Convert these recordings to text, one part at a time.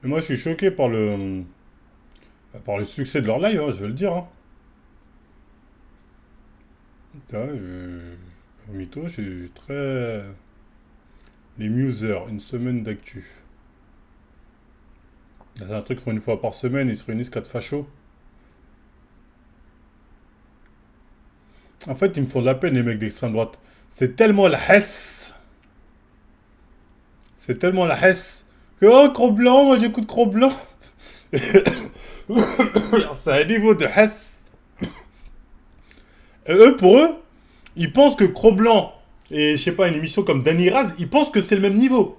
Mais moi, je suis choqué par le succès de leur live, hein, je vais le dire. Hein. Putain, Mytho, je suis très... Les Musers, une semaine d'actu. C'est un truc qu'ils font une fois par semaine, ils se réunissent 4 fachos. En fait, ils me font de la peine, les mecs d'extrême droite. C'est tellement la hesse. C'est tellement la hesse. Que, oh, Cro-Blanc, moi j'écoute Cro-Blanc. C'est un niveau de hesse. Et eux, pour eux, ils pensent que Cro-Blanc et, je sais pas, une émission comme Danny Raz, ils pensent que c'est le même niveau.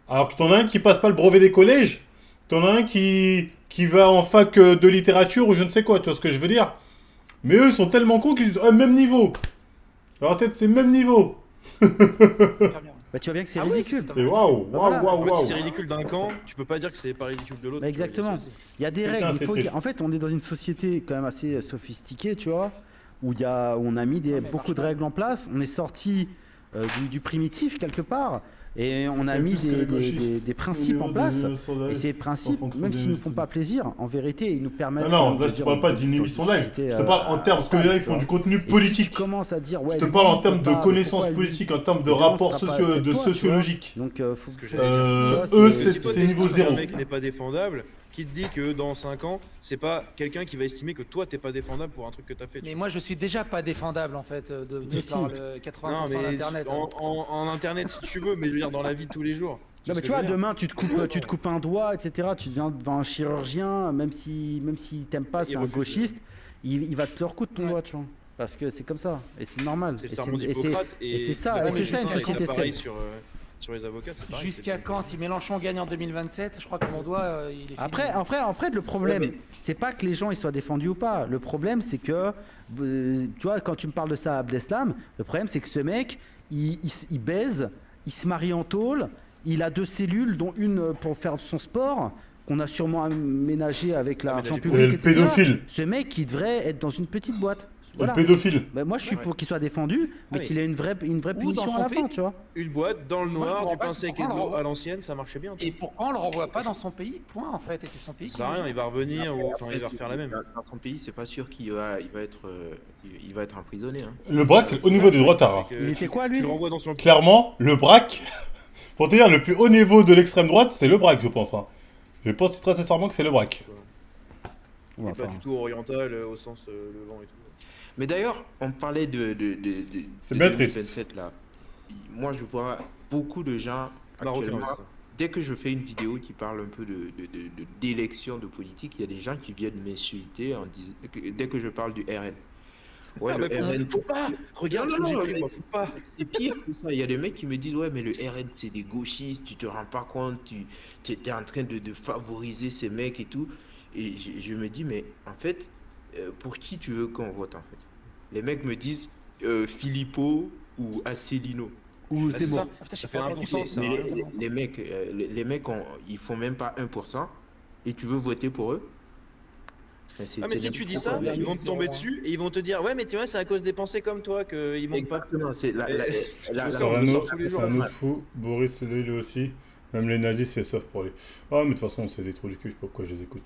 Alors que t'en as un qui passe pas le brevet des collèges, t'en as un qui va en fac de littérature ou je ne sais quoi, tu vois ce que je veux dire. Mais eux, ils sont tellement cons qu'ils disent, ah, même niveau. Dans leur tête, c'est même niveau. Super bien. Bah, tu vois bien que c'est Ah oui, ridicule. C'est waouh, Bah waouh, voilà. waouh, En fait, si waouh. c'est ridicule d'un camp, tu peux pas dire que c'est pas ridicule de l'autre. Bah, exactement. Il y a des Putain, règles. c'est Il faut triste. en fait, on est dans une société quand même assez sophistiquée, tu vois, où où on a mis mais beaucoup marche de pas. règles en place. On est sorti du primitif quelque part, et on a C'est mis plus que les gauchistes des principes au en niveau place. des sondages, Et ces en principes, fonction même des s'ils ne font études. pas plaisir, en vérité, ils nous permettent. Non, non, de là je te dire parle une pas d'une émission live. société, Je te parle en termes, parce que là ils tu font vois. du contenu Et si politique. tu commences à dire, ouais, Je te lui, parle en il termes peut de pas, mais connaissances pourquoi lui, politiques, en termes de évidemment, rapports ce sera pas sociaux, avec de toi, tu vois. sociologique. Donc, faut C'est ce que que j'allais dire. tu vois, Eux, c'est- Si toi, c'est t'estimes niveau qu'un zéro. mec n'est pas défendable, qui te dit que dans 5 ans, c'est pas quelqu'un qui va estimer que toi t'es pas défendable pour un truc que t'as fait. tu Mais vois. moi, je suis déjà pas défendable en fait Mais si. par le 80% Non, mais d'internet. en internet si tu veux, mais je veux dire dans la vie de tous les jours. Non mais ce tu que vois, je veux dire. demain tu te coupes un doigt, etc. Tu deviens devant un chirurgien, même si t'aime pas, Il c'est un refuse. gauchiste, il va te le recoudre ton Ouais. doigt, tu vois. Parce que c'est comme ça, et c'est normal. C'est le Et serment et d'Hippocrate et c'est ça, il a et pas c'est mis ça une avec société l'appareil saine. sur les avocats, c'est pareil. Jusqu'à quand? Si Mélenchon gagne en 2027, je crois que mon doigt, il est fini. Après, le problème, Ouais, mais- c'est pas que les gens ils soient défendus ou pas. Le problème, c'est que, tu vois, quand tu me parles de ça à Abdeslam, le problème, c'est que ce mec, il baise, il se marie en tôle, il a 2 cellules, dont une pour faire son sport, qu'on a sûrement aménagé avec l'argent Aménagé. public, Et le etc. pédophile. Ce mec, il devrait être dans une petite boîte. Voilà. Le pédophile. Bah, moi, je suis pour qu'il soit défendu, mais Ah oui. qu'il ait une vraie Ou dans punition son à la fin, pays. tu vois. Une boîte dans le Moi, je noir, comprends du pas, pain c'est sec et pourquoi de on l'eau le renvoie. à l'ancienne, ça marchait bien. Et pourquoi on le renvoie pas dans son pays? Point en fait, et c'est son pays Ça qui sert à le rien, gère. il va revenir, ou enfin il va Après, refaire la même. Dans son pays, c'est pas sûr il va être emprisonné. Hein. Le braque, c'est au niveau des droits taras. C'est que Il était quoi, lui Tu le renvoies dans son pays. Clairement, le braque, pour te dire, le plus haut niveau de l'extrême droite, c'est le braque, je pense. Hein. Je pense très sincèrement que c'est le braque. Il est pas du tout oriental au sens levant et tout. Mais d'ailleurs, on parlait C'est de bien triste. 2027 là. Moi, je vois beaucoup de gens Marocain, actuellement. ouais, ça. Dès que je fais une vidéo qui parle un peu d'élection, de politique, il y a des gens qui viennent m'insulter dès que je parle du RN. Ouais, Ah, le mais RN. faut pas. Regarde Non, ce que non, j'écris, mais moi, faut pas. C'est pire que ça. Il y a des mecs qui me disent, ouais, mais le RN, c'est des gauchistes, tu te rends pas compte, tu es en train de favoriser ces mecs et tout. Et je me dis, mais en fait, pour qui tu veux qu'on vote en fait? Les mecs me disent Filippo ou Asselineau. Ou Ah, c'est bon. ça. Ah, putain, j'ai Ça pas fait entendu 1%, ça. ça. Mais hein. les mecs, ils font même pas 1%. Et tu veux voter pour eux? Enfin, Ah mais si tu dis ça, quoi. ils vont te tomber dessus et ils vont te dire ouais mais tu vois c'est à cause des pensées comme toi qu'ils montent pas. Exactement, c'est Je C'est sors un autre, tous les c'est jours. un autre fou. Boris, lui aussi. Même les nazis, c'est sauf pour lui. Ah, mais de toute façon, c'est des trous du cul, je sais pas pourquoi je les écoute.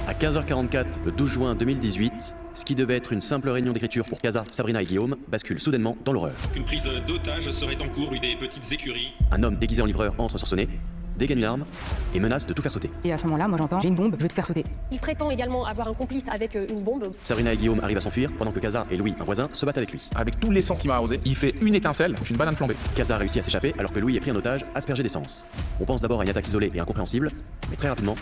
À 15h44, le 12 juin 2018, ce qui devait être une simple réunion d'écriture pour Casa, Sabrina et Guillaume bascule soudainement dans l'horreur. Qu'une prise d'otage serait en cours, des petites écuries. Un homme déguisé en livreur entre sur son nez, dégaine une arme et menace de tout faire sauter. Et à ce moment-là, moi j'entends, j'ai une bombe, je veux te faire sauter. Il prétend également avoir un complice avec une bombe. Sabrina et Guillaume arrivent à s'enfuir pendant que Casa et Louis, un voisin, se battent avec lui. Avec tout l'essence qui m'a arrosé, il fait une étincelle, je suis une banane flambée. Casa réussit à s'échapper alors que Louis est pris en otage, aspergé d'essence. On pense d'abord à une attaque isolée et incompréhensible, mais très rapidement,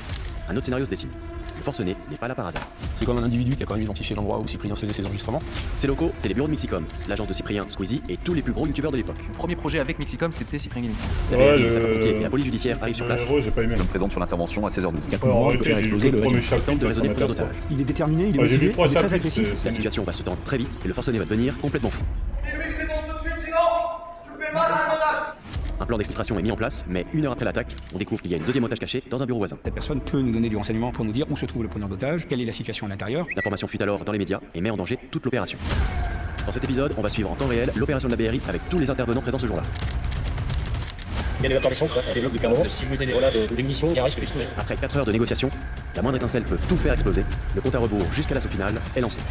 un autre scénario se dessine. Le forcené n'est pas là par hasard. C'est comme un individu qui a quand même identifié l'endroit où Cyprien faisait ses enregistrements. Ces locaux, c'est les bureaux de Mixicom, l'agence de Cyprien, Squeezie et tous les plus gros youtubeurs de l'époque. Le premier projet avec Mexicom, c'était Cyprien Gaming. La Ouais, PNJ, les sapeurs-pompiers et la police judiciaire arrivent sur Le place. héros, j'ai pas aimé. Je me présente sur l'intervention à 16h12. Ouais, en réalité, j'ai vu le premier chapitre de raisonner prise d'otage. Il est déterminé, il est Ouais, j'ai vu motivé, 3 il est très chapitres. agressif. La situation va se tendre très vite et le forcené va devenir complètement fou. Un plan d'exfiltration est mis en place, mais une heure après l'attaque, on découvre qu'il y a une deuxième otage cachée dans un bureau voisin. Cette personne peut nous donner du renseignement pour nous dire où se trouve le preneur d'otage, quelle est la situation à l'intérieur. L'information fuite alors dans les médias et met en danger toute l'opération. Dans cet épisode, on va suivre en temps réel l'opération de la BRI avec tous les intervenants présents ce jour-là. Il y a des accords d'essence, des blocs de permanence, si vous mettez des grenades de munitions, il y a un risque d'exploser. Après 4 heures de négociation, la moindre étincelle peut tout faire exploser. Le compte à rebours jusqu'à l'assaut final est lancé.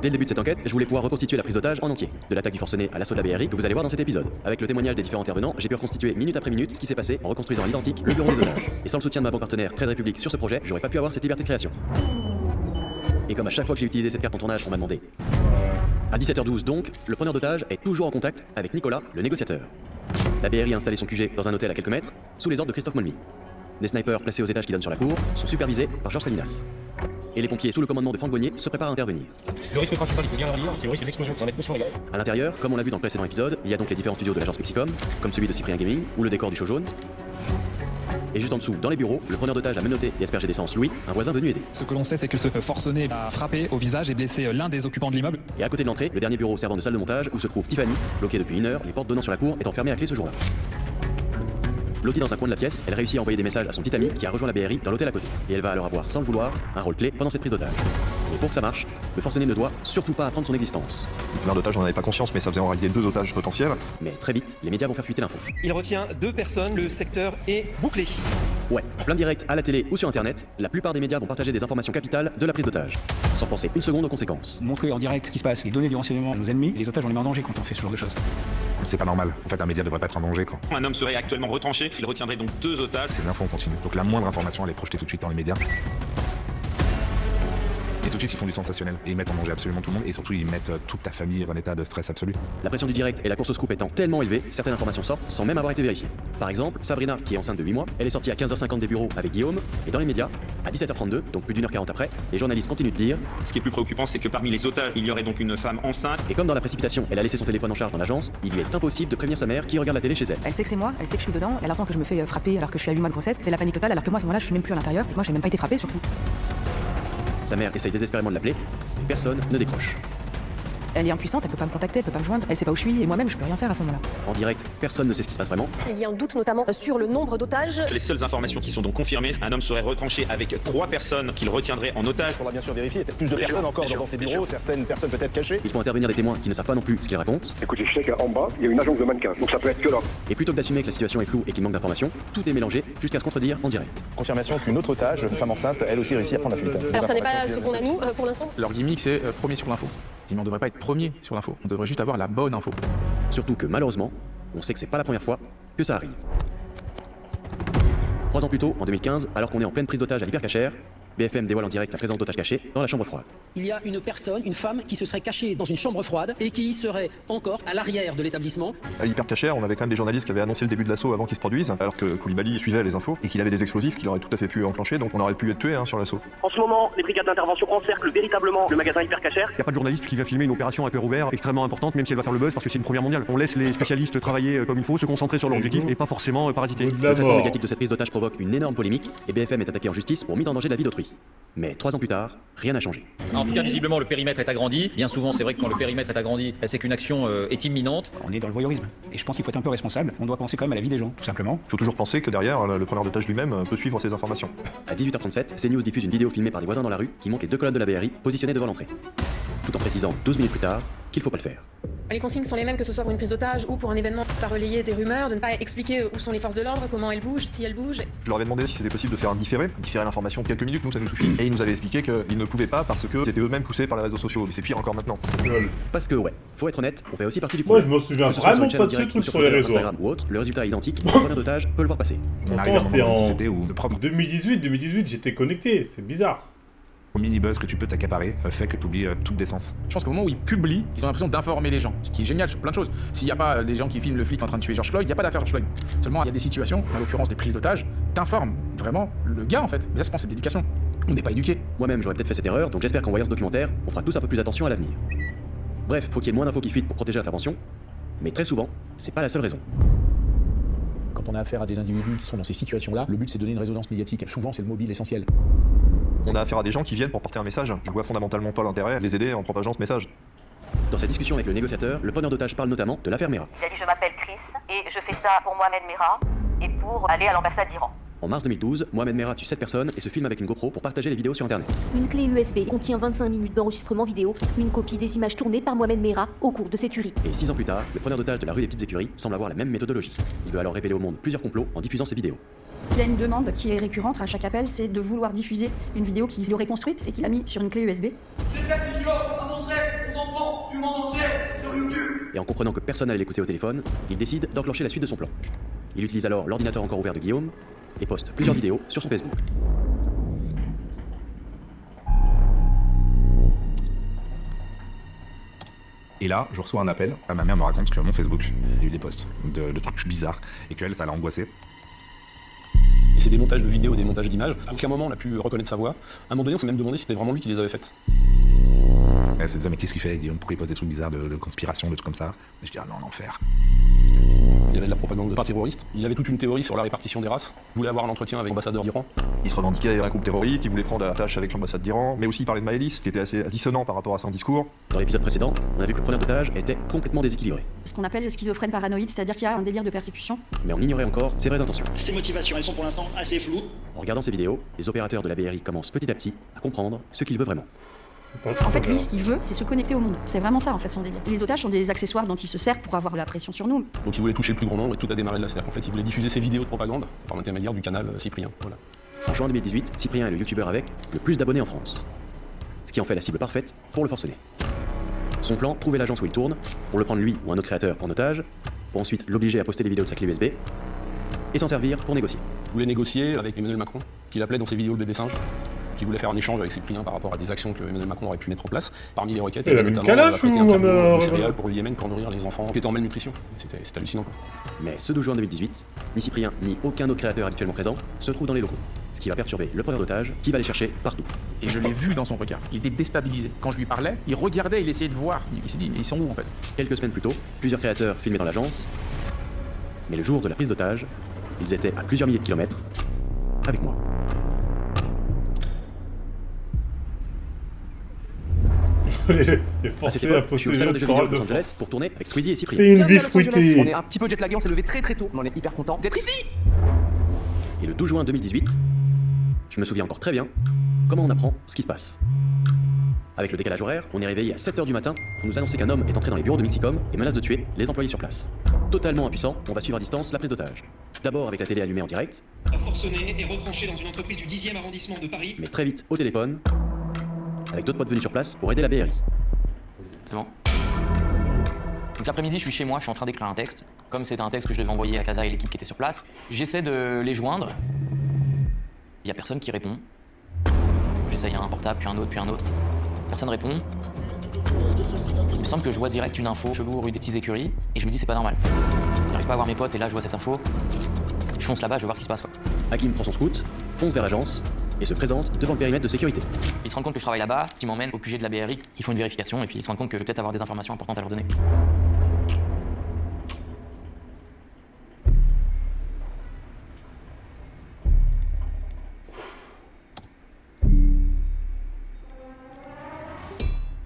Dès le début de cette enquête, je voulais pouvoir reconstituer la prise d'otage en entier, de l'attaque du forcené à l'assaut de la BRI que vous allez voir dans cet épisode. Avec le témoignage des différents intervenants, j'ai pu reconstituer minute après minute ce qui s'est passé en reconstruisant à l'identique le bureau des otages. Et sans le soutien de ma banque partenaire Trade Republic sur ce projet, j'aurais pas pu avoir cette liberté de création. Et comme à chaque fois que j'ai utilisé cette carte en tournage, on m'a demandé. À 17h12 donc, le preneur d'otage est toujours en contact avec Nicolas, le négociateur. La BRI a installé son QG dans un hôtel à quelques mètres, sous les ordres de Christophe Molmy. Des snipers placés aux étages qui donnent sur la cour sont supervisés par Georges Salinas. Et les pompiers sous le commandement de Franck Bonnier se préparent à intervenir. Le risque principal, il faut bien le redire, c'est le risque d'explosion, ça va être pression légale. À l'intérieur, comme on l'a vu dans le précédent épisode, il y a donc les différents studios de l'agence Mexicom, comme celui de Cyprien Gaming ou le décor du show jaune. Et juste en dessous, dans les bureaux, le preneur d'otage a menotté et aspergé d'essence Louis, un voisin venu aider. Ce que l'on sait, c'est que ce forcené a frappé au visage et blessé l'un des occupants de l'immeuble. Et à côté de l'entrée, le dernier bureau servant de salle de montage où se trouve Tiffany, bloquée depuis 1 heure, les portes donnant sur la cour étant fermées à clé ce jour-là. Lotie dans un coin de la pièce, elle réussit à envoyer des messages à son petit ami qui a rejoint la BRI dans l'hôtel à côté. Et elle va alors avoir, sans le vouloir, un rôle clé pendant cette prise d'otage. Mais pour que ça marche, le forcené ne doit surtout pas apprendre son existence. Le preneur d'otage n'en avait pas conscience, mais ça faisait en réalité 2 otages potentiels. Mais très vite, les médias vont faire fuiter l'info. Il retient 2 personnes, le secteur est bouclé. Ouais, en plein direct, à la télé ou sur internet, la plupart des médias vont partager des informations capitales de la prise d'otage, sans penser une seconde aux conséquences. Montrer en direct ce qui se passe et donner du renseignement à nos ennemis, les otages on les met en danger quand on fait ce genre de choses. C'est pas normal. En fait, un média devrait pas être en danger quand. Un homme serait actuellement retranché, il retiendrait donc 2 otages. C'est l'info en continu. Donc la moindre information, elle est projetée tout de suite dans les médias. Et tout de suite, ils font du sensationnel. Et ils mettent en danger absolument tout le monde. Et surtout, ils mettent toute ta famille dans un état de stress absolu. La pression du direct et la course au scoop étant tellement élevée, certaines informations sortent sans même avoir été vérifiées. Par exemple, Sabrina, qui est enceinte de 8 mois, elle est sortie à 15h50 des bureaux avec Guillaume. Et dans les médias, à 17h32, donc plus d'1h40 après, les journalistes continuent de dire. Ce qui est plus préoccupant, c'est que parmi les otages, il y aurait donc une femme enceinte. Et comme dans la précipitation, elle a laissé son téléphone en charge dans l'agence, il lui est impossible de prévenir sa mère qui regarde la télé chez elle. Elle sait que c'est moi, elle sait que je suis dedans, elle attend que je me fais frapper alors que je suis à 8 mois de grossesse. C'est la panique totale alors que moi à ce moment-là je suis même plus à l'intérieur et moi j'ai même pas été frappée surtout. Sa mère essaye désespérément de l'appeler, mais personne ne décroche. Elle est impuissante, elle peut pas me contacter, elle peut pas me joindre, elle sait pas où je suis et moi-même je peux rien faire à ce moment-là. En direct, personne ne sait ce qui se passe vraiment. Il y a un doute notamment sur le nombre d'otages. Les seules informations qui sont donc confirmées, un homme serait retranché avec 3 personnes qu'il retiendrait en otage. Il faudra bien sûr vérifier, il y a peut-être plus de personnes encore dans ces bureaux, certaines personnes peut-être cachées. Il faut intervenir des témoins qui ne savent pas non plus ce qu'ils racontent. Écoutez, je sais qu'en bas, il y a une agence de mannequins, donc ça peut être que là. Et plutôt que d'assumer que la situation est floue et qu'il manque d'informations, tout est mélangé jusqu'à se contredire en direct. Confirmation qu'une autre otage, une femme enceinte, elle aussi réussit à prendre la fuite. Alors ça n'est pas ce qu'on a nous pour l'instant. Leur gimmick, c'est premier sur l'info. Mais on devrait pas être premier sur l'info, on devrait juste avoir la bonne info. Surtout que malheureusement, on sait que c'est pas la première fois que ça arrive. 3 ans plus tôt, en 2015, alors qu'on est en pleine prise d'otage à l'hypercachère, BFM dévoile en direct la présence d'otages cachés dans la chambre froide. Il y a une personne, une femme, qui se serait cachée dans une chambre froide et qui serait encore à l'arrière de l'établissement. À l'hypercachère, on avait quand même des journalistes qui avaient annoncé le début de l'assaut avant qu'il se produise, alors que Koulibaly suivait les infos et qu'il avait des explosifs qu'il aurait tout à fait pu enclencher, donc on aurait pu être tué sur l'assaut. En ce moment, les brigades d'intervention encerclent véritablement le magasin hypercachère. Il n'y a pas de journaliste qui va filmer une opération à cœur ouvert extrêmement importante, même si elle va faire le buzz parce que c'est une première mondiale. On laisse les spécialistes travailler comme il faut, se concentrer sur leur objectif et pas forcément parasiter. Le traitement médiatique de cette prise d'otage provoque une énorme polémique et BFM est attaqué en justice pour mise en danger de la vie d'autrui. Mais 3 ans plus tard, rien n'a changé. En tout cas, visiblement, le périmètre est agrandi. Bien souvent, c'est vrai que quand le périmètre est agrandi, c'est qu'une action est imminente. On est dans le voyeurisme. Et je pense qu'il faut être un peu responsable. On doit penser quand même à la vie des gens, tout simplement. Il faut toujours penser que derrière, le preneur d'otage lui-même peut suivre ces informations. À 18h37, CNews diffuse une vidéo filmée par des voisins dans la rue qui montre les 2 colonnes de la BRI positionnées devant l'entrée. Tout en précisant 12 minutes plus tard qu'il faut pas le faire. Les consignes sont les mêmes que ce soit pour une prise d'otage ou pour un événement, pas relayer des rumeurs, de ne pas expliquer où sont les forces de l'ordre, comment elles bougent, si elles bougent. Je leur avais demandé si c'était possible de faire un différé l'information quelques minutes, nous ça nous suffit. Et ils nous avaient expliqué qu'ils ne pouvaient pas parce que c'était eux-mêmes poussés par les réseaux sociaux. Mais c'est pire encore maintenant. Parce que ouais, faut être honnête, on fait aussi partie du Moi problème. je me souviens vraiment pas de ce truc sur les réseaux. Instagram ou autre, le résultat est identique, le preneur d'otage peut le voir passer. Pourtant c'était en 2018, j'étais connecté, c'est bizarre. Au mini-buzz que tu peux t'accaparer fait que tu oublies toute décence. Je pense qu'au moment où ils publient, ils ont l'impression d'informer les gens, ce qui est génial sur plein de choses. S'il n'y a pas des gens qui filment le flic en train de tuer George Floyd, il n'y a pas d'affaire George Floyd. Seulement, il y a des situations, en l'occurrence des prises d'otages, t'informent vraiment le gars en fait. Mais ça, je pense, c'est de l'éducation. On n'est pas éduqué. Moi-même, j'aurais peut-être fait cette erreur, donc j'espère qu'en voyant ce documentaire, on fera tous un peu plus attention à l'avenir. Bref, faut qu'il y ait moins d'infos qui fuitent pour protéger l'intervention, mais très souvent, c'est pas la seule raison. Quand on a affaire à des individus qui sont dans ces situations-là, le but c'est de donner une résonance médiatique. Souvent, c'est le mobile essentiel. On a affaire à des gens qui viennent pour porter un message. Je vois fondamentalement pas l'intérêt de les aider en propageant ce message. Dans cette discussion avec le négociateur, le preneur d'otage parle notamment de l'affaire Mera. Il a dit je m'appelle Chris et je fais ça pour Mohamed Merah et pour aller à l'ambassade d'Iran. En mars 2012, Mohamed Merah tue 7 personnes et se filme avec une GoPro pour partager les vidéos sur internet. Une clé USB contient 25 minutes d'enregistrement vidéo, une copie des images tournées par Mohamed Merah au cours de ces tueries. Et 6 ans plus tard, le preneur d'otages de la rue des Petites Écuries semble avoir la même méthodologie. Il veut alors révéler au monde plusieurs complots en diffusant ses vidéos. Il y a une demande qui est récurrente à chaque appel, c'est de vouloir diffuser une vidéo qu'il aurait construite et qu'il a mis sur une clé USB. J'ai cette vidéo à montrer aux enfants du monde entier sur YouTube. Et en comprenant que personne n'allait l'écouter au téléphone, il décide d'enclencher la suite de son plan. Il utilise alors l'ordinateur encore ouvert de Guillaume et poste plusieurs vidéos sur son Facebook. Et là, je reçois un appel. Ma mère me raconte que mon Facebook, il y a eu des posts de trucs bizarres et qu'elle, ça l'a angoissée. Et c'est des montages de vidéos, des montages d'images. À aucun moment on a pu reconnaître sa voix. À un moment donné, on s'est même demandé si c'était vraiment lui qui les avait faites. Elle se disait, mais qu'est-ce qu'il fait, Guillaume? Pourquoi il pose des trucs bizarres de conspiration, de trucs comme ça? Et je dis, ah non, l'enfer. Il y avait de la propagande de pas terroriste. Il avait toute une théorie sur la répartition des races. Il voulait avoir un entretien avec l'ambassadeur d'Iran. Il se revendiquait un groupe terroriste, il voulait prendre la tâche avec l'ambassade d'Iran, mais aussi il parlait de Maëlys, qui était assez dissonant par rapport à son discours. Dans l'épisode précédent, on a vu que le preneur d'otages était complètement déséquilibré. Ce qu'on appelle schizophrène paranoïde, c'est-à-dire qu'il y a un délire de persécution. Mais on ignorait encore ses vraies intentions. Ses motivations, elles sont pour l'instant assez floues. En regardant ces vidéos, les opérateurs de la BRI commencent petit à petit à comprendre ce qu'il veut vraiment. En fait, lui, ce qu'il veut, c'est se connecter au monde. C'est vraiment ça, en fait, son délire. Les otages sont des accessoires dont il se sert pour avoir la pression sur nous. Donc il voulait toucher le plus grand nombre et tout a démarré de là. C'est-à-dire qu'en fait, il voulait diffuser ses vidéos de propagande par l'intermédiaire du canal Cyprien. Voilà. En juin 2018, Cyprien est le youtubeur avec le plus d'abonnés en France. Ce qui en fait la cible parfaite pour le forcené. Son plan, trouver l'agence où il tourne, pour le prendre lui ou un autre créateur en otage, pour ensuite l'obliger à poster des vidéos de sa clé USB, et s'en servir pour négocier. Il voulait négocier avec Emmanuel Macron, qu'il appelait dans ses vidéos le bébé singe, qui voulait faire un échange avec Cyprien par rapport à des actions que Emmanuel Macron aurait pu mettre en place. Parmi les requêtes, il y avait notamment la prêter un camion de céréales pour le Yémen pour nourrir les enfants qui étaient en malnutrition. C'était hallucinant. Mais ce 12 juin 2018, ni Cyprien ni aucun autre créateur habituellement présent se trouve dans les locaux. Ce qui va perturber le preneur d'otages qui va les chercher partout. Et je l'ai vu dans son regard. Il était déstabilisé. Quand je lui parlais, il regardait, il essayait de voir. Il s'est dit, mais ils sont où en fait? Quelques semaines plus tôt, plusieurs créateurs filmaient dans l'agence. Mais le jour de la prise d'otage, ils étaient à plusieurs milliers de kilomètres avec moi. Les forcés à poster des vidéos vidéos de Los Angeles pour tourner avec Squeezie et Cyprien. C'est une vie fruitée. On est un petit peu jetlagué, on s'est levé très très tôt. On est hyper content d'être ici. Et le 12 juin 2018, je me souviens encore très bien comment on apprend ce qui se passe. Avec le décalage horaire, on est réveillé à 7h du matin pour nous annoncer qu'un homme est entré dans les bureaux de Mixicom et menace de tuer les employés sur place. Totalement impuissant, on va suivre à distance la prise d'otage. D'abord avec la télé allumée en direct. Un forcené est retranché dans une entreprise du 10e arrondissement de Paris. Mais très vite au téléphone, avec d'autres potes venus sur place pour aider la BRI. C'est bon. Donc l'après-midi, je suis chez moi, je suis en train d'écrire un texte. Comme c'était un texte que je devais envoyer à Casa et l'équipe qui était sur place, j'essaie de les joindre. Il y a personne qui répond. J'essaye un portable, puis un autre, puis un autre. Personne répond. Il me semble que je vois direct une info chelou rue des Petites Écuries et je me dis c'est pas normal. J'arrive pas à voir mes potes et là je vois cette info. Je fonce là-bas, je vais voir ce qui se passe quoi. Hakim prend son scoot, fonce vers l'agence et se présente devant le périmètre de sécurité. Ils se rendent compte que je travaille là-bas, qu'ils m'emmènent au QG de la BRI, ils font une vérification et puis ils se rendent compte que je vais peut-être avoir des informations importantes à leur donner.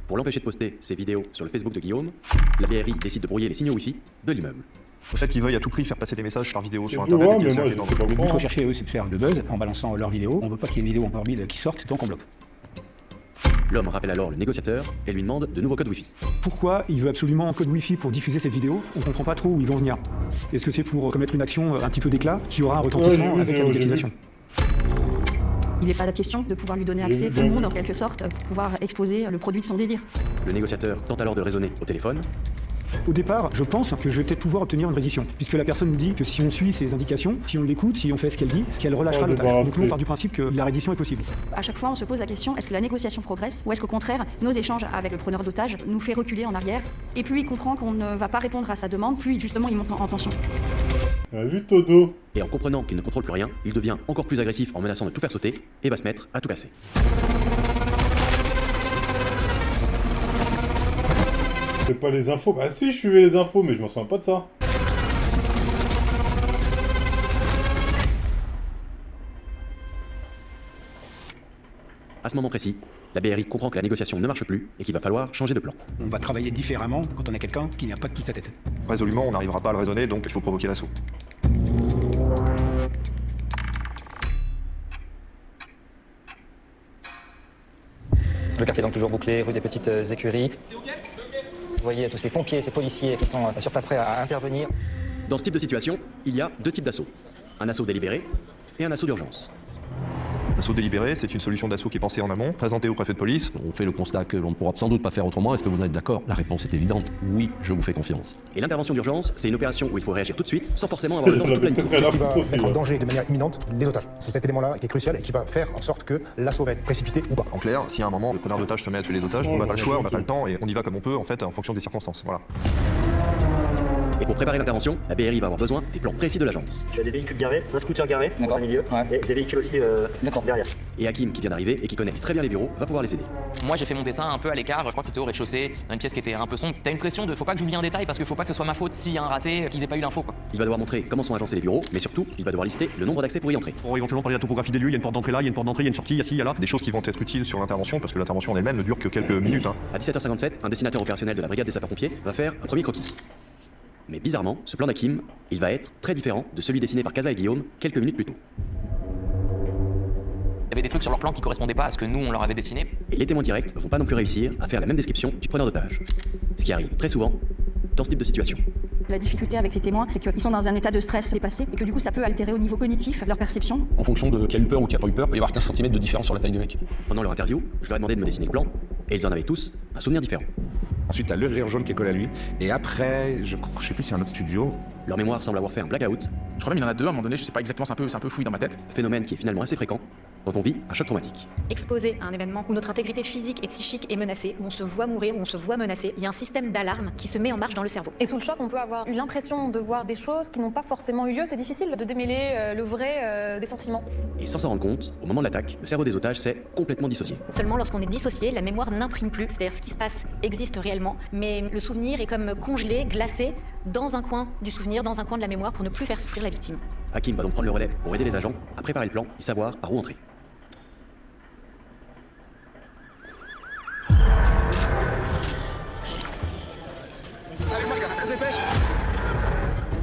Pour l'empêcher de poster ses vidéos sur le Facebook de Guillaume, la BRI décide de brouiller les signaux Wi-Fi de l'immeuble. Le fait qu'ils veuillent à tout prix faire passer des messages par vidéo sur internet et qu'ils servent dans Le but recherché, eux, c'est de faire le buzz en balançant leurs vidéos. On veut pas qu'il y ait une vidéo encore 1000 qui sorte, donc on bloque. L'homme rappelle alors le négociateur et lui demande de nouveaux codes Wi-Fi. Pourquoi il veut absolument un code Wi-Fi pour diffuser cette vidéo? On comprend pas trop où ils vont venir. Est-ce que c'est pour commettre une action un petit peu d'éclat qui aura un retentissement avec la médiatisation? Il n'est pas la question de pouvoir lui donner accès au monde en quelque sorte pour pouvoir exposer le produit de son délire. Le négociateur tente alors de raisonner au téléphone. Au départ, je pense que je vais peut-être pouvoir obtenir une reddition, puisque la personne nous dit que si on suit ses indications, si on l'écoute, si on fait ce qu'elle dit, qu'elle relâchera l'otage. Donc nous, on part du principe que la reddition est possible. À chaque fois, on se pose la question, est-ce que la négociation progresse ou est-ce qu'au contraire, nos échanges avec le preneur d'otage nous fait reculer en arrière et plus il comprend qu'on ne va pas répondre à sa demande, plus justement il monte en tension. Vu Todo. Et en comprenant qu'il ne contrôle plus rien, il devient encore plus agressif en menaçant de tout faire sauter et va se mettre à tout casser. Je pas les infos. Bah si, je suivais les infos, mais je m'en souviens pas de ça. À ce moment précis, la BRI comprend que la négociation ne marche plus et qu'il va falloir changer de plan. On va travailler différemment quand on a quelqu'un qui n'a pas toute sa tête. Résolument, on n'arrivera pas à le raisonner, donc il faut provoquer l'assaut. Le quartier est donc toujours bouclé, rue des Petites Écuries. Vous voyez tous ces pompiers, ces policiers qui sont sur place prêts à intervenir. Dans ce type de situation, il y a deux types d'assaut. Un assaut délibéré et un assaut d'urgence. L'assaut délibéré, c'est une solution d'assaut qui est pensée en amont, présentée au préfet de police. On fait le constat que l'on ne pourra sans doute pas faire autrement. Est-ce que vous en êtes d'accord? La réponse est évidente. Oui, je vous fais confiance. Et l'intervention d'urgence, c'est une opération où il faut réagir tout de suite, sans forcément avoir le temps de tout planifier. Qu'est-ce qui va mettre en danger de manière imminente les otages? C'est cet élément-là qui est crucial et qui va faire en sorte que l'assaut va être précipité ou pas. En clair, si à un moment le preneur d'otage se met à tuer les otages, on n'a pas le choix, on n'a pas le temps et on y va comme on peut en fait en fonction des circonstances. Voilà. Et pour préparer l'intervention, la BRI va avoir besoin des plans précis de l'agence. Tu as des véhicules garés, un scooter garé dans un milieu, et des véhicules aussi derrière. Et Hakim, qui vient d'arriver et qui connaît très bien les bureaux, va pouvoir les aider. Moi j'ai fait mon dessin un peu à l'écart, je crois que c'était au rez-de-chaussée, dans une pièce qui était un peu sombre. T'as une pression de faut pas que j'oublie un détail parce que faut pas que ce soit ma faute s'il y a un raté, qu'ils aient pas eu l'info quoi. Il va devoir montrer comment sont agencés les bureaux, mais surtout, il va devoir lister le nombre d'accès pour y entrer. Pour éventuellement parler de la topographie des lieux, il y a une porte d'entrée là, il y a une porte d'entrée, il y a une sortie, il y a ci, il y a là. Des choses qui vont être utiles sur l'intervention parce que l'intervention en elle-même ne dure que quelques minutes. À 17h57, un dessinateur opérationnel de la brigade des sapeurs-pompiers va faire un premier croquis. Mais bizarrement, ce plan d'Hakim, il va être très différent de celui dessiné par Casa et Guillaume quelques minutes plus tôt. Il y avait des trucs sur leur plan qui correspondaient pas à ce que nous on leur avait dessiné. Et les témoins directs vont pas non plus réussir à faire la même description du preneur d'otage. Ce qui arrive très souvent dans ce type de situation. La difficulté avec les témoins, c'est qu'ils sont dans un état de stress dépassé et que du coup ça peut altérer au niveau cognitif leur perception. En fonction de qui a eu peur ou qui a pas eu peur, il peut y avoir 15 cm de différence sur la taille du mec. Pendant leur interview, je leur ai demandé de me dessiner le plan, et ils en avaient tous un souvenir différent. Ensuite, t'as le rire jaune qui est collé à lui. Et après, je sais plus s'il y a un autre studio. Leur mémoire semble avoir fait un blackout. Je crois même qu'il y en a deux à un moment donné, je sais pas exactement, c'est un peu fouillis dans ma tête. Phénomène qui est finalement assez fréquent quand on vit un choc traumatique. Exposé à un événement où notre intégrité physique et psychique est menacée, où on se voit mourir, où on se voit menacé, il y a un système d'alarme qui se met en marche dans le cerveau. Et sous le choc, on peut avoir eu l'impression de voir des choses qui n'ont pas forcément eu lieu. C'est difficile de démêler le vrai des sentiments. Et sans s'en rendre compte, au moment de l'attaque, le cerveau des otages s'est complètement dissocié. Seulement lorsqu'on est dissocié, la mémoire n'imprime plus, c'est-à-dire ce qui se passe existe réellement, mais le souvenir est comme congelé, glacé, dans un coin du souvenir, dans un coin de la mémoire pour ne plus faire souffrir la victime. Hakim va donc prendre le relais pour aider les agents à préparer le plan et savoir par où entrer.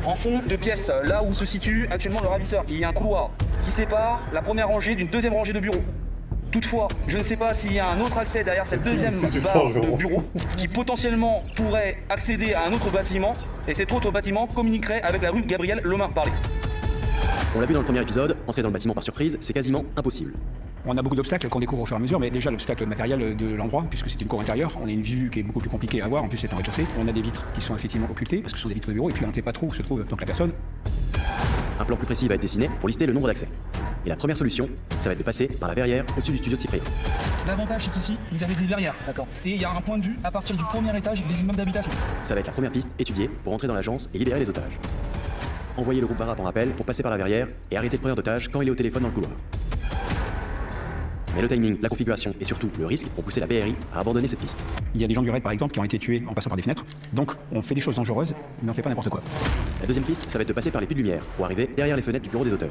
En fond de pièce, là où se situe actuellement le ravisseur, il y a un couloir qui sépare la première rangée d'une deuxième rangée de bureaux. Toutefois, je ne sais pas s'il y a un autre accès derrière cette deuxième barre de bureau qui potentiellement pourrait accéder à un autre bâtiment, et cet autre bâtiment communiquerait avec la rue Gabriel Lomar Parlé. On l'a vu dans le premier épisode, entrer dans le bâtiment par surprise, c'est quasiment impossible. On a beaucoup d'obstacles qu'on découvre au fur et à mesure, mais déjà l'obstacle matériel de l'endroit, puisque c'est une cour intérieure, on a une vue qui est beaucoup plus compliquée à voir, en plus c'est en rez-de-chaussée. On a des vitres qui sont effectivement occultées, parce que ce sont des vitres de bureau, et puis on ne sait pas trop où se trouve donc la personne. Un plan plus précis va être dessiné pour lister le nombre d'accès. Et la première solution, ça va être de passer par la verrière au-dessus du studio de Cyprien. L'avantage c'est qu'ici, vous avez des verrières, et il y a un point de vue à partir du premier étage des immeubles d'habitation. Ça va être la première piste étudiée pour entrer dans l'agence et libérer les otages. Envoyez le groupe Varap en rappel pour passer par la verrière et arrêter le preneur d'otages quand il est au téléphone dans le couloir. Mais le timing, la configuration et surtout le risque ont poussé la BRI à abandonner cette piste. Il y a des gens du raid par exemple qui ont été tués en passant par des fenêtres, donc on fait des choses dangereuses, mais on fait pas n'importe quoi. La deuxième piste, ça va être de passer par les puits de lumière pour arriver derrière les fenêtres du bureau des auteurs.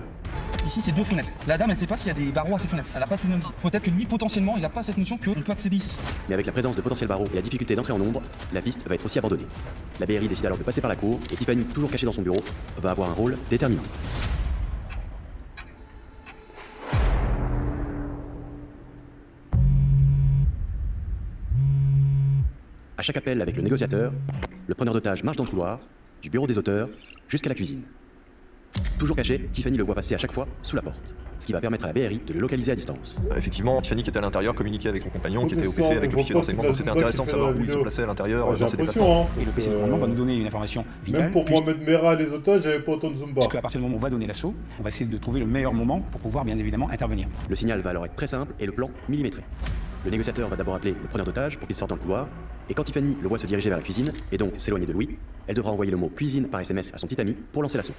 Ici c'est deux fenêtres. La dame elle sait pas s'il y a des barreaux à ces fenêtres, elle a pas souvenir ici. Peut-être que lui potentiellement il a pas cette notion qu'on peut accéder ici. Mais avec la présence de potentiels barreaux et la difficulté d'entrer en ombre, la piste va être aussi abandonnée. La BRI décide alors de passer par la cour et Tiffany, toujours cachée dans son bureau, va avoir un rôle déterminant. À chaque appel avec le négociateur, le preneur d'otages marche dans le couloir, du bureau des auteurs jusqu'à la cuisine. Toujours caché, Tiffany le voit passer à chaque fois sous la porte, ce qui va permettre à la BRI de le localiser à distance. Effectivement, Tiffany qui était à l'intérieur communiquait avec son compagnon qui était au PC avec l'officier d'enseignement, donc c'était intéressant de savoir où il se plaçait à l'intérieur dans ces déplacements. Et le PC de commandement va nous donner une information vitale. Même pour Mohamed Merah et les otages, j'avais pas autant de Zumba. Parce qu'à partir du moment où on va donner l'assaut, on va essayer de trouver le meilleur moment pour pouvoir bien évidemment intervenir. Le signal va alors être très simple et le plan millimétré. Le négociateur va d'abord appeler le preneur d'otage pour qu'il sorte dans le couloir, et quand Tiffany le voit se diriger vers la cuisine, et donc s'éloigner de Louis, elle devra envoyer le mot cuisine par SMS à son petit ami pour lancer l'assaut.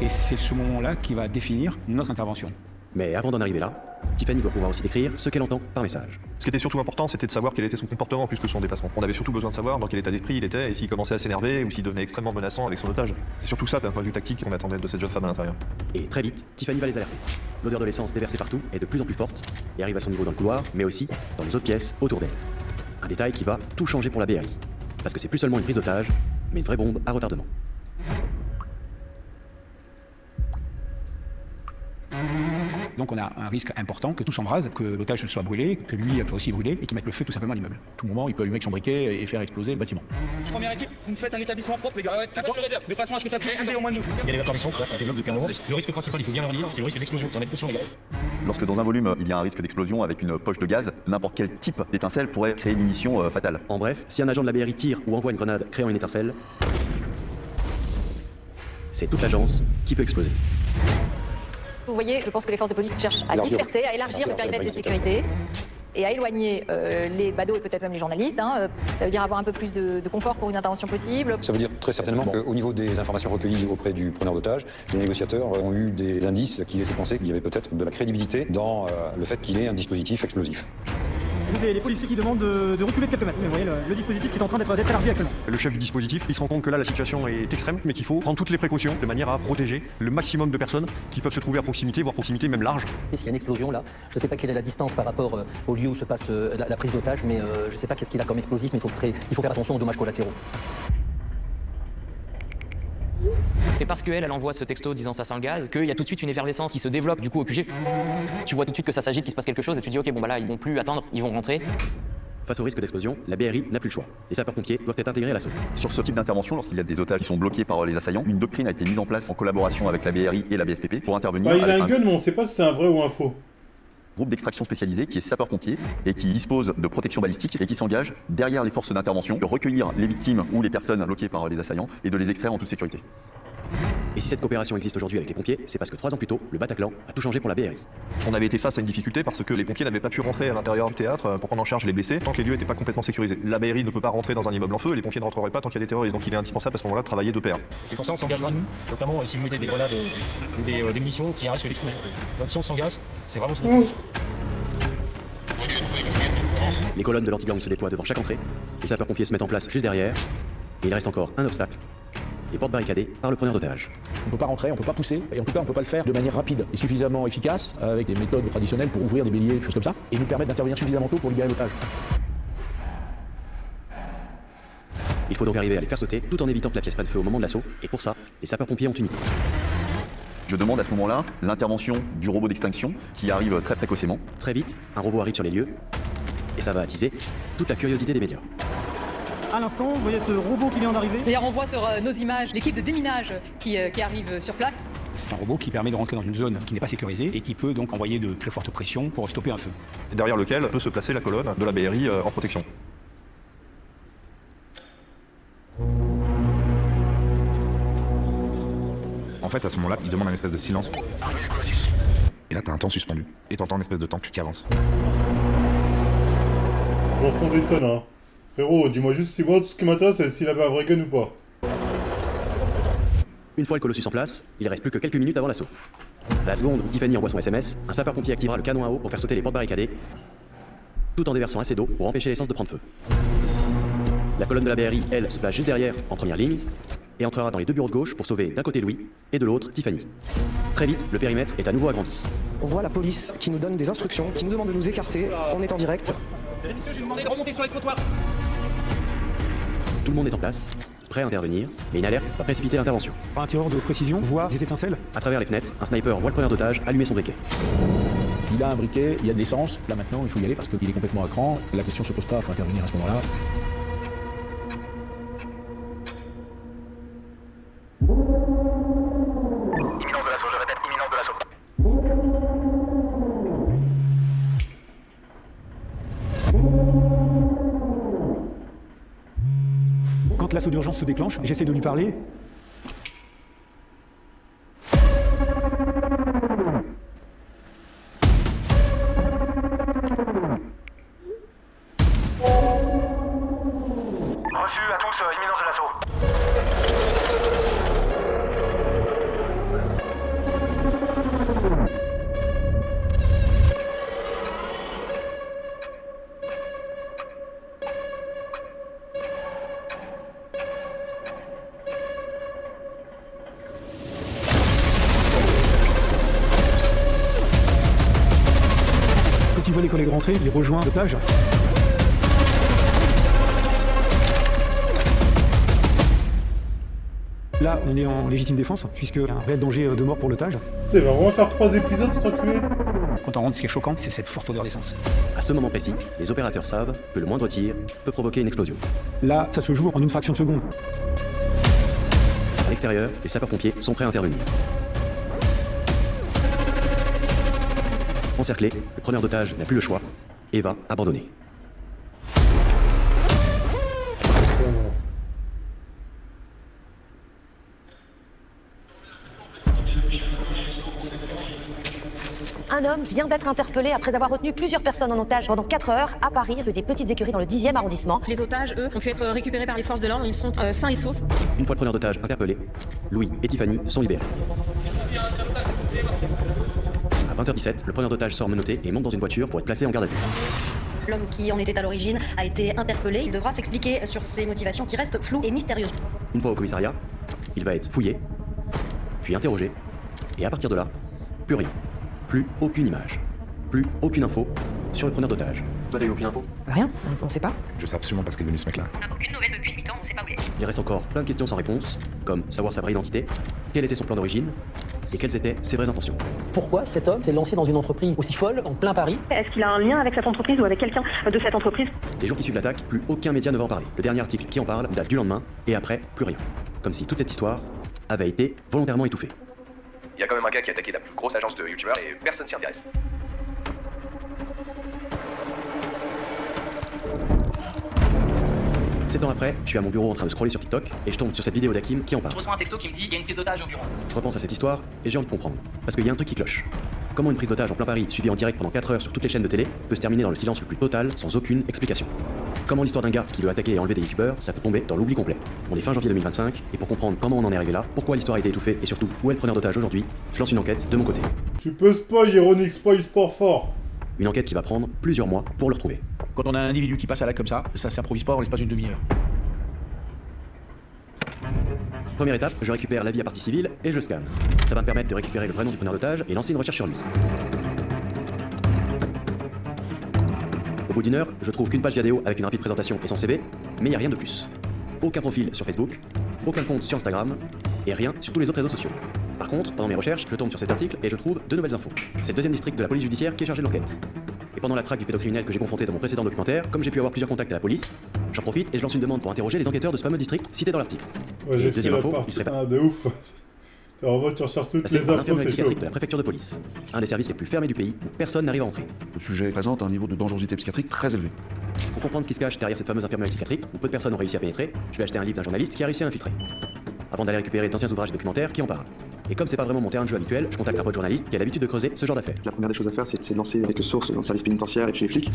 Et c'est ce moment-là qui va définir notre intervention. Mais avant d'en arriver là, Tiffany doit pouvoir aussi décrire ce qu'elle entend par message. Ce qui était surtout important, c'était de savoir quel était son comportement plus que son déplacement. On avait surtout besoin de savoir dans quel état d'esprit il était et s'il commençait à s'énerver ou s'il devenait extrêmement menaçant avec son otage. C'est surtout ça d'un point de vue tactique qu'on attendait de cette jeune femme à l'intérieur. Et très vite, Tiffany va les alerter. L'odeur de l'essence déversée partout est de plus en plus forte et arrive à son niveau dans le couloir, mais aussi dans les autres pièces autour d'elle. Un détail qui va tout changer pour la BRI. Parce que c'est plus seulement une prise d'otage, mais une vraie bombe à retardement. Donc on a un risque important que tout s'embrase, que l'otage soit brûlé, que lui soit aussi brûlé et qu'il mette le feu tout simplement à l'immeuble. À tout moment, il peut allumer avec son briquet et faire exploser le bâtiment. Première équipe, vous me faites un établissement propre, les gars. De façon à ce que ça puisse bouger au moins de nous. Il y a des permissions, ça développe depuis un moment. Le risque principal, il faut bien le redire, c'est le risque d'explosion. Ça en est conscient, les gars. Lorsque dans un volume, il y a un risque d'explosion avec une poche de gaz, n'importe quel type d'étincelle pourrait créer une ignition fatale. En bref, si un agent de la BRI tire ou envoie une grenade créant une étincelle, c'est toute l'agence qui peut exploser. Vous voyez, je pense que les forces de police cherchent à disperser, à élargir le périmètre de sécurité et à éloigner les badauds et peut-être même les journalistes. Ça veut dire avoir un peu plus de confort pour une intervention possible. Ça veut dire très certainement qu'au niveau des informations recueillies auprès du preneur d'otage, les négociateurs ont eu des indices qui laissaient penser qu'il y avait peut-être de la crédibilité dans le fait qu'il ait un dispositif explosif. Les policiers qui demandent de reculer de quelques mètres. Mais vous voyez, le dispositif qui est en train d'être élargi actuellement. Le chef du dispositif, il se rend compte que là, la situation est extrême, mais qu'il faut prendre toutes les précautions de manière à protéger le maximum de personnes qui peuvent se trouver à proximité, voire proximité même large. S'il y a une explosion là, je ne sais pas quelle est la distance par rapport au lieu où se passe la prise d'otage, mais je ne sais pas qu'est-ce qu'il a comme explosif, mais il faut faire attention aux dommages collatéraux. C'est parce qu'elle envoie ce texto disant ça sent le gaz qu'il y a tout de suite une effervescence qui se développe du coup au QG. Tu vois tout de suite que ça s'agite, qu'il se passe quelque chose et tu dis ok bon bah là ils vont plus attendre, ils vont rentrer. Face au risque d'explosion, la BRI n'a plus le choix. Les sapeurs-pompiers doivent être intégrés à l'assaut. Sur ce type d'intervention, lorsqu'il y a des otages qui sont bloqués par les assaillants, une doctrine a été mise en place en collaboration avec la BRI et la BSPP pour intervenir. Il a un gun, mais on sait pas si c'est un vrai ou un faux. Groupe d'extraction spécialisé qui est sapeur-pompier et qui dispose de protection balistique et qui s'engage derrière les forces d'intervention de recueillir les victimes ou les personnes bloquées par les assaillants et de les extraire en toute sécurité. Et si cette coopération existe aujourd'hui avec les pompiers, c'est parce que 3 ans plus tôt, le Bataclan a tout changé pour la BRI. On avait été face à une difficulté parce que les pompiers n'avaient pas pu rentrer à l'intérieur du théâtre pour prendre en charge les blessés tant que les lieux n'étaient pas complètement sécurisés. La BRI ne peut pas rentrer dans un immeuble en feu et les pompiers ne rentreraient pas tant qu'il y a des terroristes. Donc il est indispensable à ce moment-là de travailler de pair. C'est pour ça qu'on s'engagera nous, notamment si vous mettez des grenades ou des munitions qui risquent d'exploser. Donc si on s'engage, c'est vraiment ce qu'on fait. Les colonnes de l'anti-gang se déploient devant chaque entrée, les sapeurs-pompiers se mettent en place juste derrière, et il reste encore un obstacle. Les portes barricadées par le preneur d'otage. On ne peut pas rentrer, on ne peut pas pousser, et en tout cas on ne peut pas le faire de manière rapide et suffisamment efficace, avec des méthodes traditionnelles pour ouvrir des béliers, des choses comme ça, et nous permettre d'intervenir suffisamment tôt pour libérer l'otage. Il faut donc arriver à les faire sauter tout en évitant que la pièce prenne feu au moment de l'assaut, et pour ça, les sapeurs-pompiers ont une idée. Je demande à ce moment-là l'intervention du robot d'extinction qui arrive très précocement. Très vite, un robot arrive sur les lieux, et ça va attiser toute la curiosité des médias. À l'instant, vous voyez ce robot qui vient d'arriver. D'ailleurs, on voit sur nos images l'équipe de déminage qui arrive sur place. C'est un robot qui permet de rentrer dans une zone qui n'est pas sécurisée et qui peut donc envoyer de très fortes pressions pour stopper un feu. Derrière lequel peut se placer la colonne de la BRI en protection. En fait, à ce moment-là, il demande un espèce de silence. Et là, t'as un temps suspendu. Et t'entends une espèce de tank qui avance. Ils en font des tonnes, hein. Frérot, dis-moi juste si moi, tout ce qui m'intéresse, c'est s'il avait un vrai gun ou pas. Une fois le Colossus en place, il reste plus que quelques minutes avant l'assaut. À la seconde où Tiffany envoie son SMS, un sapeur-pompier activera le canon à eau pour faire sauter les portes barricadées, tout en déversant assez d'eau pour empêcher l'essence de prendre feu. La colonne de la BRI, elle, se place juste derrière, en première ligne, et entrera dans les deux bureaux de gauche pour sauver d'un côté Louis et de l'autre Tiffany. Très vite, le périmètre est à nouveau agrandi. On voit la police qui nous donne des instructions, qui nous demande de nous écarter. On est en direct. Mesdames et messieurs, je vais demander de remonter sur les trottoirs. Tout le monde est en place, prêt à intervenir, mais une alerte va précipiter l'intervention. Un tireur de précision voit des étincelles. À travers les fenêtres, un sniper voit le preneur d'otage allumer son briquet. Il a un briquet, il y a de l'essence. Là maintenant, il faut y aller parce qu'il est complètement à cran. La question se pose pas, il faut intervenir à ce moment-là. Imminence de l'assaut, je répète, imminence de l'assaut. Quand l'assaut d'urgence se déclenche, j'essaie de lui parler. Reçu à tous, imminence de l'assaut. Quand il voit les collègues rentrer, il rejoint l'otage. Là, on est en légitime défense, puisqu'il y a un réel danger de mort pour l'otage. Il va vraiment faire 3 épisodes, cet enculé. Quand on rentre, ce qui est choquant, c'est cette forte odeur d'essence. À ce moment précis, les opérateurs savent que le moindre tir peut provoquer une explosion. Là, ça se joue en une fraction de seconde. À l'extérieur, les sapeurs-pompiers sont prêts à intervenir. Encerclé, le preneur d'otage n'a plus le choix et va abandonner. Un homme vient d'être interpellé après avoir retenu plusieurs personnes en otage pendant 4 heures à Paris, rue des Petites Écuries, dans le 10e arrondissement. Les otages, eux, ont pu être récupérés par les forces de l'ordre, ils sont sains et saufs. Une fois le preneur d'otage interpellé, Louis et Tiffany sont libérés. À 20h17, le preneur d'otage sort menotté et monte dans une voiture pour être placé en garde à vue. L'homme qui en était à l'origine a été interpellé. Il devra s'expliquer sur ses motivations qui restent floues et mystérieuses. Une fois au commissariat, il va être fouillé, puis interrogé, et à partir de là, plus rien. Plus aucune image. Plus aucune info sur le preneur d'otage. Toi, t'as eu aucune info? Rien, on sait pas. Je sais absolument pas ce qu'est devenu ce mec-là. On n'a aucune nouvelle depuis 8 ans, on sait pas où il est. Il reste encore plein de questions sans réponse, comme savoir sa vraie identité, quel était son plan d'origine, et quelles étaient ses vraies intentions. Pourquoi cet homme s'est lancé dans une entreprise aussi folle, en plein Paris? Est-ce qu'il a un lien avec cette entreprise ou avec quelqu'un de cette entreprise? Les jours qui suivent l'attaque, plus aucun média ne va en parler. Le dernier article qui en parle date du lendemain, et après, plus rien. Comme si toute cette histoire avait été volontairement étouffée. Il y a quand même un gars qui a attaqué la plus grosse agence de youtubeurs et personne s'y intéresse. Sept ans après, je suis à mon bureau en train de scroller sur TikTok et je tombe sur cette vidéo d'Hakim qui en parle. Je reçois un texto qui me dit il y a une prise d'otage au bureau. Je repense à cette histoire et j'ai envie de comprendre. Parce qu'il y a un truc qui cloche. Comment une prise d'otage en plein Paris, suivie en direct pendant 4 heures sur toutes les chaînes de télé, peut se terminer dans le silence le plus total, sans aucune explication? Comment l'histoire d'un gars qui veut attaquer et enlever des youtubeurs, ça peut tomber dans l'oubli complet? On est fin janvier 2025, et pour comprendre comment on en est arrivé là, pourquoi l'histoire a été étouffée, et surtout où est le preneur d'otage aujourd'hui, je lance une enquête de mon côté. Tu peux spoil, ironique, spoil sport fort. Une enquête qui va prendre plusieurs mois pour le retrouver. Quand on a un individu qui passe à l'acte comme ça s'improvise pas en l'espace d'une demi-heure. Première étape, je récupère l'avis à partie civile et je scanne. Ça va me permettre de récupérer le vrai nom du preneur d'otage et lancer une recherche sur lui. Au bout d'une heure, je trouve qu'une page vidéo avec une rapide présentation et son CV, mais il n'y a rien de plus. Aucun profil sur Facebook, aucun compte sur Instagram, et rien sur tous les autres réseaux sociaux. Par contre, pendant mes recherches, je tombe sur cet article et je trouve 2 nouvelles infos. C'est le 2e district de la police judiciaire qui est chargé de l'enquête. Et pendant la traque du pédocriminel que j'ai confronté dans mon précédent documentaire, comme j'ai pu avoir plusieurs contacts à la police, j'en profite et je lance une demande pour interroger les enquêteurs de ce fameux district cité dans l'article. Ouais, et deuxième info, il serait pas... de ouf. En mode, tu recherches toutes les infos, l'infirmerie c'est psychiatrique chaud. de la préfecture de police. Un des services les plus fermés du pays où personne n'arrive à entrer. Le sujet présente un niveau de dangerosité psychiatrique très élevé. Pour comprendre ce qui se cache derrière cette fameuse infirmerie psychiatrique, où peu de personnes ont réussi à pénétrer, je vais acheter un livre d'un journaliste qui a réussi à infiltrer. Avant d'aller récupérer d'anciens ouvrages et documentaires qui en parlent. Et comme c'est pas vraiment mon terrain de jeu habituel, je contacte un pote journaliste qui a l'habitude de creuser ce genre d'affaires. La première des choses à faire, c'est de lancer quelques sources dans le service pénitentiaire et chez les flics.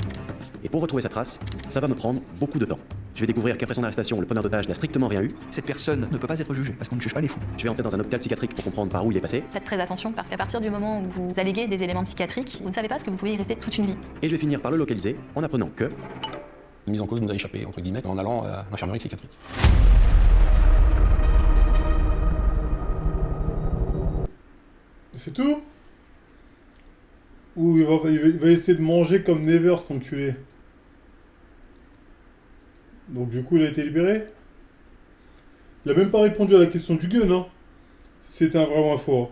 Et pour retrouver sa trace, ça va me prendre beaucoup de temps. Je vais découvrir qu'après son arrestation, le preneur d'otage n'a strictement rien eu. Cette personne ne peut pas être jugée, parce qu'on ne juge pas les fous. Je vais entrer dans un hôpital psychiatrique pour comprendre par où il est passé. Faites très attention, parce qu'à partir du moment où vous alléguez des éléments psychiatriques, vous ne savez pas ce que vous pouvez y rester toute une vie. Et je vais finir par le localiser en apprenant que... Une mise en cause nous a échappé, entre guillemets, en allant à l'infirmerie psychiatrique. C'est tout? Ou il va essayer de manger comme Never, cet enculé. Donc du coup, il a été libéré? Il a même pas répondu à la question du gun, hein. Si c'était un vrai ou un faux.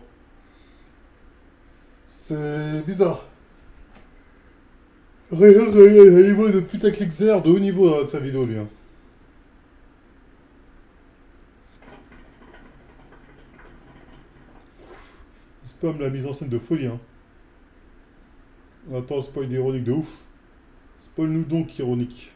C'est bizarre. Il voit de putaclic zère de haut niveau de sa vidéo, lui. Hein. Il spam la mise en scène de folie. Hein. On attend un spoil ironique de ouf. Spoil-nous donc, ironique.